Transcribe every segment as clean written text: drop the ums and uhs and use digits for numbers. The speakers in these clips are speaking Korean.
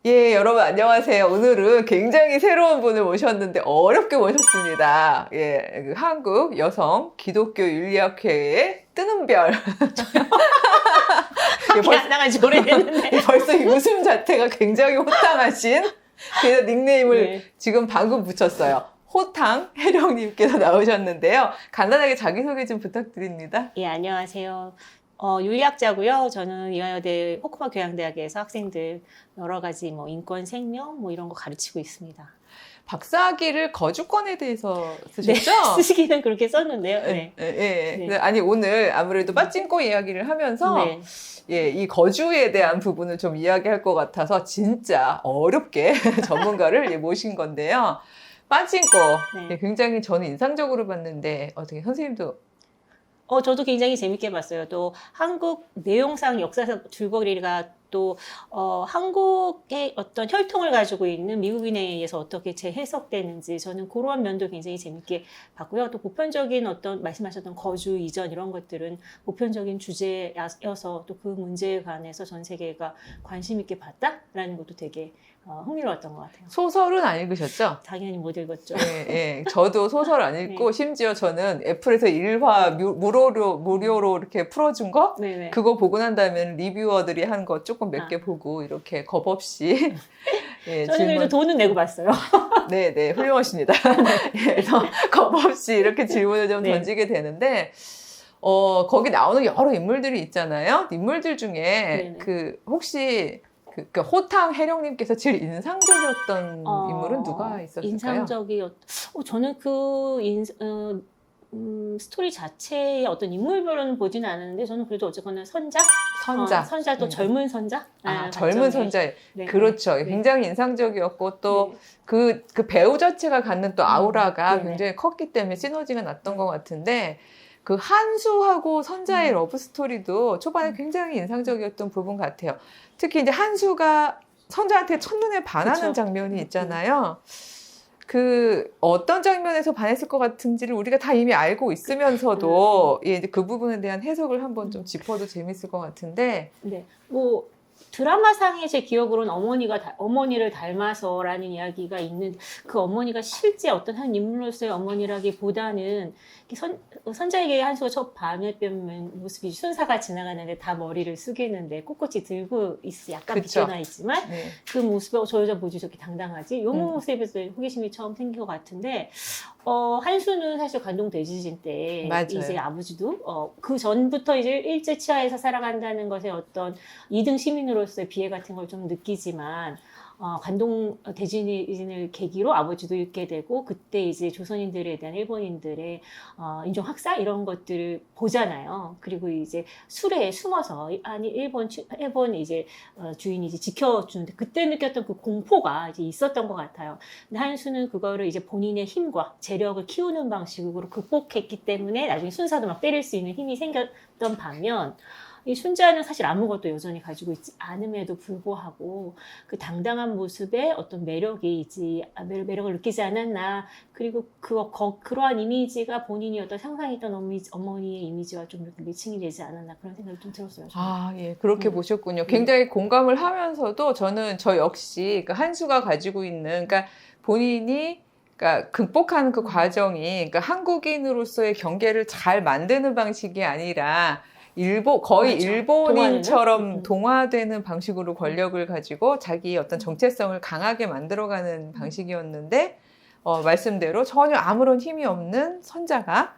예, 여러분 안녕하세요. 오늘은 굉장히 새로운 분을 모셨는데 어렵게 모셨습니다. 예, 그 한국 여성 기독교 윤리학회의 뜨는 별. 밖에 안 나간 지 오래됐는데. 벌써 이 웃음 자체가 굉장히 호탕하신, 그래서 닉네임을 네. 지금 방금 붙였어요. 호탕 혜령님께서 나오셨는데요. 간단하게 자기소개 좀 부탁드립니다. 예, 안녕하세요. 윤리학자고요. 저는 이화여대 호쿠마 교양대학에서 학생들 여러 가지 뭐 인권, 생명 뭐 이런 거 가르치고 있습니다. 박사학위를 거주권에 대해서 네, 쓰셨죠? 쓰시기는 그렇게 썼는데요. 예, 네. 예. 네. 아니, 오늘 아무래도 빠찡꼬 이야기를 하면서 네. 예, 이 거주에 대한 부분을 좀 이야기할 것 같아서 진짜 어렵게 전문가를 예, 모신 건데요. 빠찡꼬. 네. 예, 굉장히 저는 인상적으로 봤는데 어떻게 선생님도 저도 굉장히 재밌게 봤어요. 또 한국 내용상 역사상 줄거리가 또 한국의 어떤 혈통을 가지고 있는 미국인에 의해서 어떻게 재해석되는지 저는 그런 면도 굉장히 재밌게 봤고요. 또 보편적인 어떤 말씀하셨던 거주 이전 이런 것들은 보편적인 주제여서 또 그 문제에 관해서 전 세계가 관심 있게 봤다라는 것도 되게 흥미로웠던 것 같아요. 소설은 안 읽으셨죠? 당연히 못 읽었죠. 예, 예. 저도 소설 안 읽고 네. 심지어 저는 애플에서 1화 무료로 이렇게 풀어준 거? 네네. 그거 보고 난 다음에는 리뷰어들이 한 거 조금 몇 개 보고 이렇게 겁 없이 예, 저는 그래도 돈은 내고 봤어요. 네, 훌륭하십니다. 예, 그래서 겁 없이 이렇게 질문을 좀 네. 던지게 되는데 거기 나오는 여러 인물들이 있잖아요. 인물들 중에 네네. 그 혹시 그 호탕 혜령님께서 제일 인상적이었던 인물은 누가 있었을까요? 저는 스토리 자체의 어떤 인물별로는 보지는 않았는데 저는 그래도 어쨌거나 선자 또 젊은 선자? 젊은 선자. 네. 그렇죠. 네. 굉장히 인상적이었고 또 네. 그 배우 자체가 갖는 또 아우라가 네네. 굉장히 컸기 때문에 시너지가 났던 것 같은데 그 한수하고 선자의 러브 스토리도 초반에 굉장히 인상적이었던 부분 같아요. 특히 이제 한수가 선자한테 첫눈에 반하는 그쵸. 장면이 있잖아요. 그 어떤 장면에서 반했을 것 같은지를 우리가 다 이미 알고 있으면서도 예, 이제 그 부분에 대한 해석을 한번 좀 짚어도 재밌을 것 같은데. 네. 뭐 드라마상의 제 기억으로는 어머니를 닮아서라는 이야기가 있는 그 어머니가 실제 어떤 한 인물로서의 어머니라기보다는 선자에게 한수가 첫 밤에 뵙는 모습이 순사가 지나가는데 다 머리를 숙이는데 꼿꼿이 들고 약간 그쵸. 비껴나 있지만 네. 그 모습에 저 여자 뭐지 저렇게 당당하지? 이 모습에서 호기심이 처음 생긴 것 같은데 한수는 사실 관동 대지진 때 맞아요. 이제 아버지도 그 전부터 이제 일제 치하에서 살아간다는 것에 어떤 2등 시민으로서의 비애 같은 걸 좀 느끼지만 관동 대지진을 계기로 아버지도 잃게 되고 그때 이제 조선인들에 대한 일본인들의 인종 학살 이런 것들을 보잖아요. 그리고 이제 술에 숨어서 일본 이제 주인이 이제 지켜주는데 그때 느꼈던 그 공포가 이제 있었던 것 같아요. 근데 한수는 그거를 이제 본인의 힘과 재력을 키우는 방식으로 극복했기 때문에 나중에 순사도 막 때릴 수 있는 힘이 생겼던 반면 이 순자는 사실 아무것도 여전히 가지고 있지 않음에도 불구하고 그 당당한 모습에 어떤 매력을 느끼지 않았나. 그리고 그러한 이미지가 본인이 어떤 상상했던 어머니의 이미지와 좀 이렇게 매칭이 되지 않았나 그런 생각이 좀 들었어요. 저는. 예, 그렇게 보셨군요. 굉장히 공감을 하면서도 저 역시 그 한수가 가지고 있는, 그러니까 본인이 그러니까 극복하는 그 과정이 그러니까 한국인으로서의 경계를 잘 만드는 방식이 아니라 거의 그렇죠. 일본인처럼 동화되는 방식으로 권력을 가지고 자기의 어떤 정체성을 강하게 만들어가는 방식이었는데 말씀대로 전혀 아무런 힘이 없는 선자가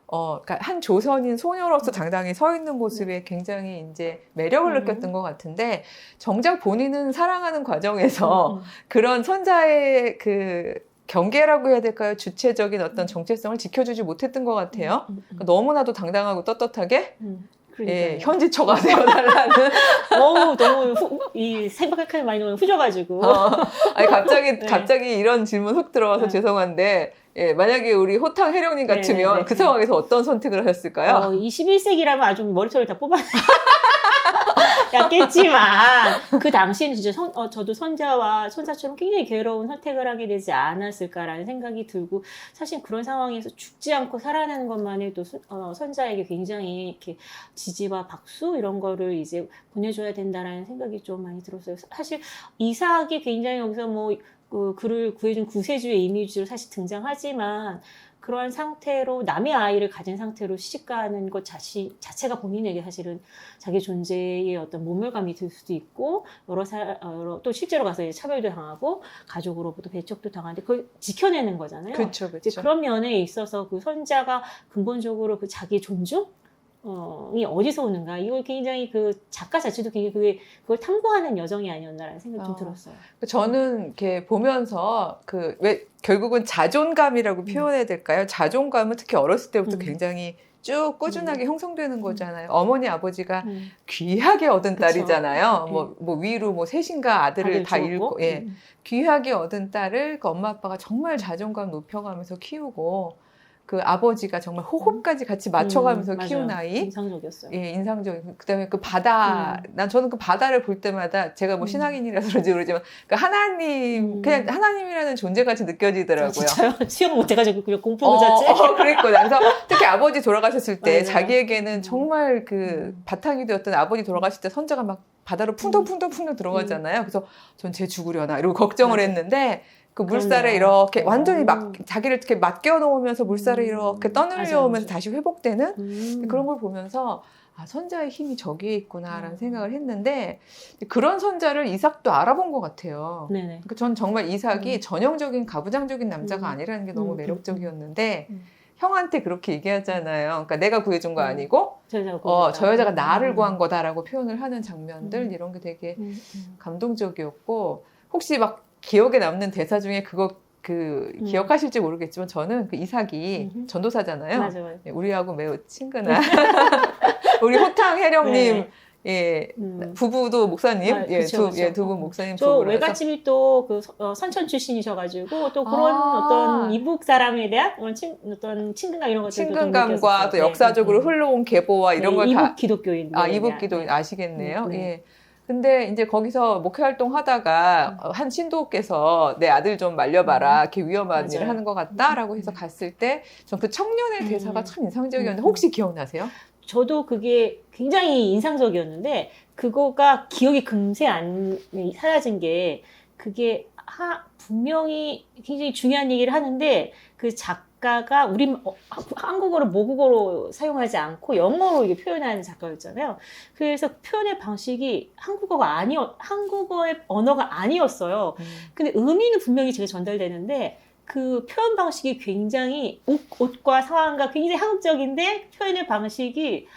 그러니까 한 조선인 소녀로서 당당히 서 있는 모습에 굉장히 이제 매력을 느꼈던 것 같은데 정작 본인은 사랑하는 과정에서 그런 선자의 그 경계라고 해야 될까요? 주체적인 어떤 정체성을 지켜주지 못했던 것 같아요. 그러니까 너무나도 당당하고 떳떳하게 예, 현지처가 되어달라는. 너무 생각할 많이 너무 후져가지고. 아니, 네. 갑자기 이런 질문 훅 들어와서 죄송한데, 예, 만약에 우리 호탕 혜령님 같으면 그 상황에서 어떤 선택을 하셨을까요? 21세기라면 아주 머리털을 다 뽑아내. 약했지만 그 당시에는 진짜 저도 손자와 손자처럼 굉장히 괴로운 선택을 하게 되지 않았을까라는 생각이 들고 사실 그런 상황에서 죽지 않고 살아나는 것만 해도 손자에게 굉장히 이렇게 지지와 박수 이런 거를 이제 보내줘야 된다라는 생각이 좀 많이 들었어요. 사실 이삭이 굉장히 여기서 뭐 그를 구해준 구세주의 이미지로 사실 등장하지만 그러한 상태로 남의 아이를 가진 상태로 시집가는 것 자체가 본인에게 사실은 자기 존재의 어떤 모멸감이 들 수도 있고 또 실제로 가서 이제 차별도 당하고 가족으로부터 배척도 당하는데 그걸 지켜내는 거잖아요. 그렇죠, 이제 그렇죠. 그런 면에 있어서 그 손자가 근본적으로 그 자기 존중 이 어디서 오는가? 이걸 굉장히 그 작가 자체도 굉장히 그걸 탐구하는 여정이 아니었나라는 생각이 좀 들었어요. 저는 이렇게 보면서 왜 결국은 자존감이라고 표현해야 될까요? 자존감은 특히 어렸을 때부터 굉장히 쭉 꾸준하게 형성되는 거잖아요. 어머니 아버지가 귀하게 얻은 딸이잖아요. 뭐 위로 뭐 셋인가 아들을 다 잃고, 예, 귀하게 얻은 딸을 그 엄마 아빠가 정말 자존감 높여가면서 키우고. 그 아버지가 정말 호흡까지 같이 맞춰가면서 키운 아이. 인상적이었어요. 예, 인상적이고. 그 다음에 그 바다, 저는 그 바다를 볼 때마다 제가 뭐 신앙인이라서 그런지 모르지만, 그 하나님, 그냥 하나님이라는 존재같이 느껴지더라고요. 진짜요? 수영 못해가지고 그냥 공포 그 자체? 그랬거든요. 그래서 특히 아버지 돌아가셨을 때 맞아요. 자기에게는 정말 그 바탕이 되었던 아버지 돌아가실 때 손자가 막 바다로 풍덩풍덩 들어가잖아요. 그래서 전 쟤 죽으려나 이러고 걱정을 했는데, 그 물살에 이렇게 완전히 자기를 이렇게 맡겨놓으면서 물살을 이렇게 떠밀려오면서 다시 회복되는 그런 걸 보면서 아, 손자의 힘이 저기에 있구나라는 생각을 했는데 그런 손자를 이삭도 알아본 것 같아요. 네네. 그러니까 전 정말 이삭이 전형적인 가부장적인 남자가 아니라는 게 너무 매력적이었는데 형한테 그렇게 얘기하잖아요. 그러니까 내가 구해준 거 아니고 저 여자가 나를 구한 거다라고 표현을 하는 장면들 이런 게 되게 감동적이었고 혹시 막 기억에 남는 대사 중에 기억하실지 모르겠지만 저는 그 이삭이 전도사잖아요. 맞아요. 우리하고 매우 친근한 우리 호탕 혜령님 예, 부부도 목사님, 두 분 목사님 저 부부라서. 외갓집이 또 그 선천 출신이셔가지고 또 그런 어떤 이북 사람에 대한 어떤 친근감 이런 것들도 친근감과 또 역사적으로 흘러온 계보와 이런 걸 이북 기독교인. 이북 기독인 아시겠네요. 예. 근데 이제 거기서 목회 활동 하다가 한 신도께서 내 아들 좀 말려봐라. 이렇게 위험한 일을 하는 것 같다라고 해서 갔을 때 전 그 청년의 대사가 참 인상적이었는데 혹시 기억나세요? 저도 그게 굉장히 인상적이었는데 그거가 기억이 금세 안 사라진 게 그게 분명히 굉장히 중요한 얘기를 하는데 그 작가가 한국어를 모국어로 사용하지 않고 영어로 이게 표현하는 작가였잖아요. 그래서 표현의 방식이 한국어의 언어가 아니었어요. 근데 의미는 분명히 제가 전달되는데 그 표현 방식이 굉장히 옷과 상황과 굉장히 한국적인데 표현의 방식이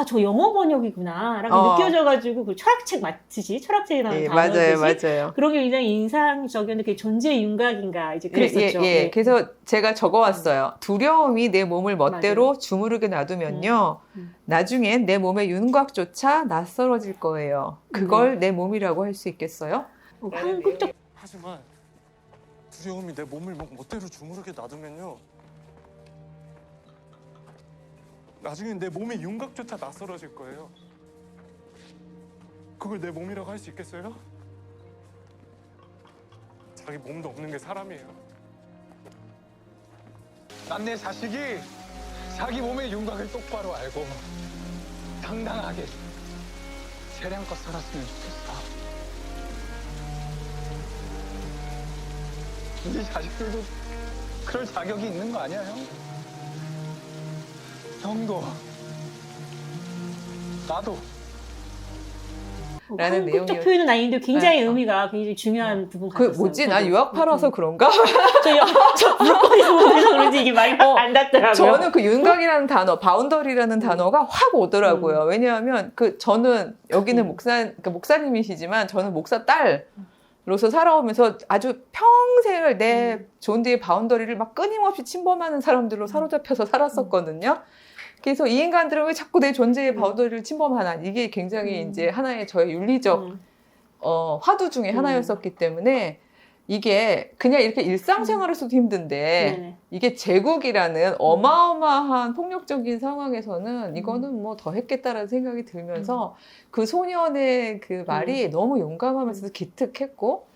저 영어 번역이구나 라고 느껴져가지고 그 철학책 맞듯이 철학책에 나오는 단어듯이 맞아요. 그런 게 굉장히 인상적이었는데 그게 존재의 윤곽인가 이제 그랬었죠. 예. 그래서 제가 적어왔어요. 두려움이 내 몸을 멋대로 주무르게 놔두면요. 나중엔 내 몸의 윤곽조차 낯설어질 거예요. 그걸 내 몸이라고 할 수 있겠어요? 한국적 하지만 두려움이 내 몸을 멋대로 주무르게 놔두면요. 나중엔 내 몸의 윤곽조차 낯설어질 거예요. 그걸 내 몸이라고 할 수 있겠어요? 자기 몸도 없는 게 사람이에요. 난 내 자식이 자기 몸의 윤곽을 똑바로 알고 당당하게 세량껏 살았으면 좋겠어. 네 자식들도 그럴 자격이 있는 거 아니야, 형? 형도 나도 라는 한국적 내용이었... 표현은 아닌데 굉장히 의미가 굉장히 중요한 부분 같았어요. 나 유학파라서 그런가? 저 브로콜리 부분에서 그런지 이게 말이 안 닿더라고요. 저는 그 윤곽이라는 단어, 바운더리라는 단어가 확 오더라고요. 왜냐하면 저는 여기는 목사님이시지만 저는 목사 딸로서 살아오면서 아주 평생을 내 존재의 바운더리를 막 끊임없이 침범하는 사람들로 사로잡혀서 살았었거든요. 그래서 이 인간들은 왜 자꾸 내 존재의 바운더리를 침범하나 이게 굉장히 이제 하나의 저의 윤리적 화두 중에 하나였었기 때문에 이게 그냥 이렇게 일상생활에서도 힘든데 네네. 이게 제국이라는 어마어마한 폭력적인 상황에서는 이거는 뭐 더 했겠다라는 생각이 들면서 그 소년의 그 말이 너무 용감하면서도 기특했고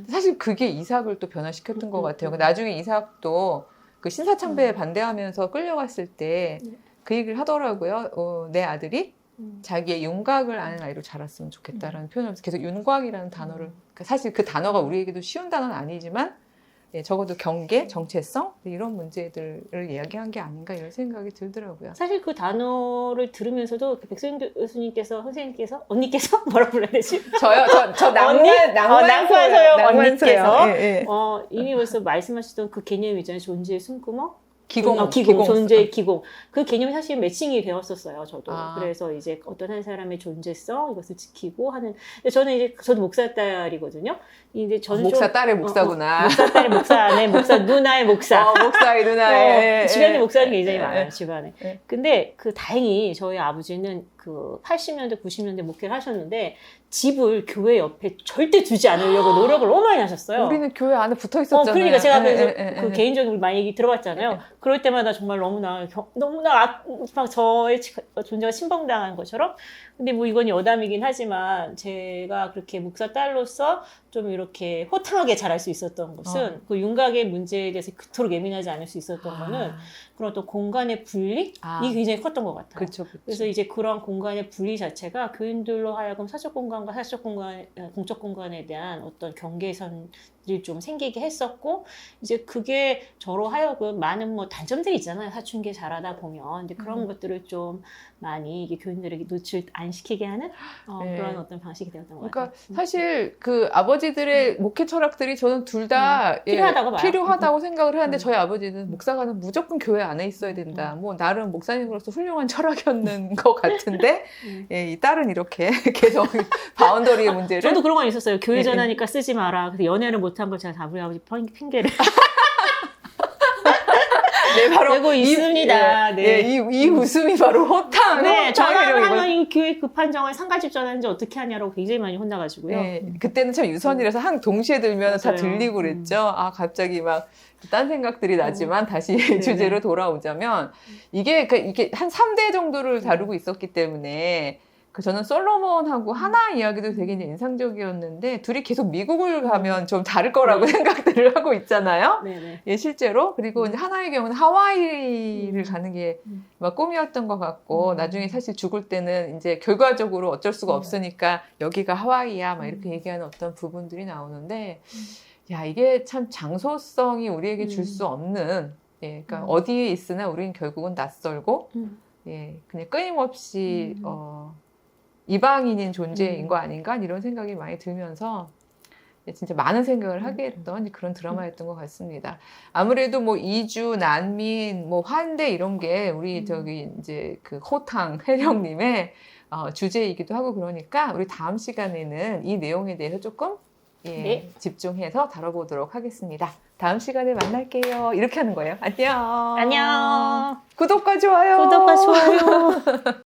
사실 그게 이삭을 또 변화시켰던 것 같아요. 나중에 이삭도 그 신사참배에 반대하면서 끌려갔을 때 그 얘기를 하더라고요. 내 아들이 자기의 윤곽을 아는 아이로 자랐으면 좋겠다라는 표현을 하면서 계속 윤곽이라는 단어를 사실 그 단어가 우리에게도 쉬운 단어는 아니지만 예, 적어도 경계, 정체성 이런 문제들을 이야기한 게 아닌가 이런 생각이 들더라고요. 사실 그 단어를 들으면서도 백소영 교수님께서 선생님께서 언니께서 뭐라 불러야 되지? 저 언니? 낭만서요 언니께서 예, 예. 이미 벌써 말씀하셨던 그 개념 있잖아요. 존재의 숨구멍? 기공, 존재의 기공. 그 개념이 사실 매칭이 되었었어요, 저도. 아. 그래서 이제 어떤 한 사람의 존재성, 이것을 지키고 하는. 근데 저는 이제, 저도 목사 딸이거든요. 근데 저는 목사 딸의 목사구나. 목사 딸의 목사 아내, 목사 누나의 목사. 목사의 누나의. 주변에 목사님 굉장히 많아요, 집안에. 예. 근데 그 다행히 저희 아버지는 그 80년대, 90년대 목회를 하셨는데 집을 교회 옆에 절대 두지 않으려고 노력을 너무 많이 하셨어요. 우리는 교회 안에 붙어 있었잖아요. 그러니까 제가 그래서 예. 그 개인적으로 많이 얘기 들어봤잖아요. 그럴 때마다 정말 너무나 막 저의 존재가 침범당한 것처럼. 근데 뭐 이건 여담이긴 하지만 제가 그렇게 목사 딸로서 좀 이렇게 호탕하게 자랄 수 있었던 것은 그 윤곽의 문제에 대해서 그토록 예민하지 않을 수 있었던 거는 그런 또 공간의 분리? 이 굉장히 컸던 것 같아요. 그렇죠. 그래서 이제 그런 공간의 분리 자체가 교인들로 하여금 사적 공간과 사적 공간, 공적 공간에 대한 어떤 경계선들이 좀 생기게 했었고, 이제 그게 저로 하여금 많은 뭐 단점들이 있잖아요. 사춘기 자라다 보면. 근데 그런 것들을 좀 많이 이게 교인들에게 노출 안 시키게 하는 네. 그런 어떤 방식이 되었던 것 그러니까 같아요. 사실 그 아버지들의 목회 철학들이 저는 둘 다 필요하다고 봐요. 필요하다고 생각을 하는데 저희 아버지는 목사가는 무조건 교회 안에 있어야 된다. 뭐 나름 목사님으로서 훌륭한 철학이었는 것 같은데 예, 이 딸은 이렇게 계속 바운더리의 문제를 저도 그런 건 있었어요. 교회 전하니까 쓰지 마라. 근데 연애를 못한 걸 제가 다 우리 아버지 핑계를 네, 바로 되고 있습니다. 네. 이 웃음이 바로 호탕. 네, 호탕이라고 저는 이 교회 급한 정을 상가집 전하는지 어떻게 하냐라고 굉장히 많이 혼나가지고요. 네, 그때는 참 유선이라서 한 동시에 들면 다 맞아요. 들리고 그랬죠. 아, 갑자기 막 딴 생각들이 나지만 다시 네네. 주제로 돌아오자면 이게 한 3대 정도를 다루고 있었기 때문에 저는 솔로몬하고 하나 이야기도 되게 이제 인상적이었는데 둘이 계속 미국을 가면 좀 다를 거라고 생각들을 하고 있잖아요. 네네. 예, 실제로. 그리고 이제 하나의 경우는 하와이를 가는 게 막 꿈이었던 것 같고, 나중에 사실 죽을 때는 이제 결과적으로 어쩔 수가 없으니까 여기가 하와이야, 막 이렇게 얘기하는 어떤 부분들이 나오는데, 야, 이게 참 장소성이 우리에게 줄 수 없는, 예, 그러니까 어디에 있으나 우리는 결국은 낯설고, 예, 그냥 끊임없이, 이방인인 존재인 거 아닌가? 이런 생각이 많이 들면서, 진짜 많은 생각을 하게 했던 그런 드라마였던 것 같습니다. 아무래도 뭐 이주, 난민, 뭐 환대 이런 게 우리 저기 이제 그 호탕 혜령님의 주제이기도 하고 그러니까 우리 다음 시간에는 이 내용에 대해서 조금 네. 집중해서 다뤄보도록 하겠습니다. 다음 시간에 만날게요. 이렇게 하는 거예요. 안녕. 안녕. 구독과 좋아요. 구독과 좋아요.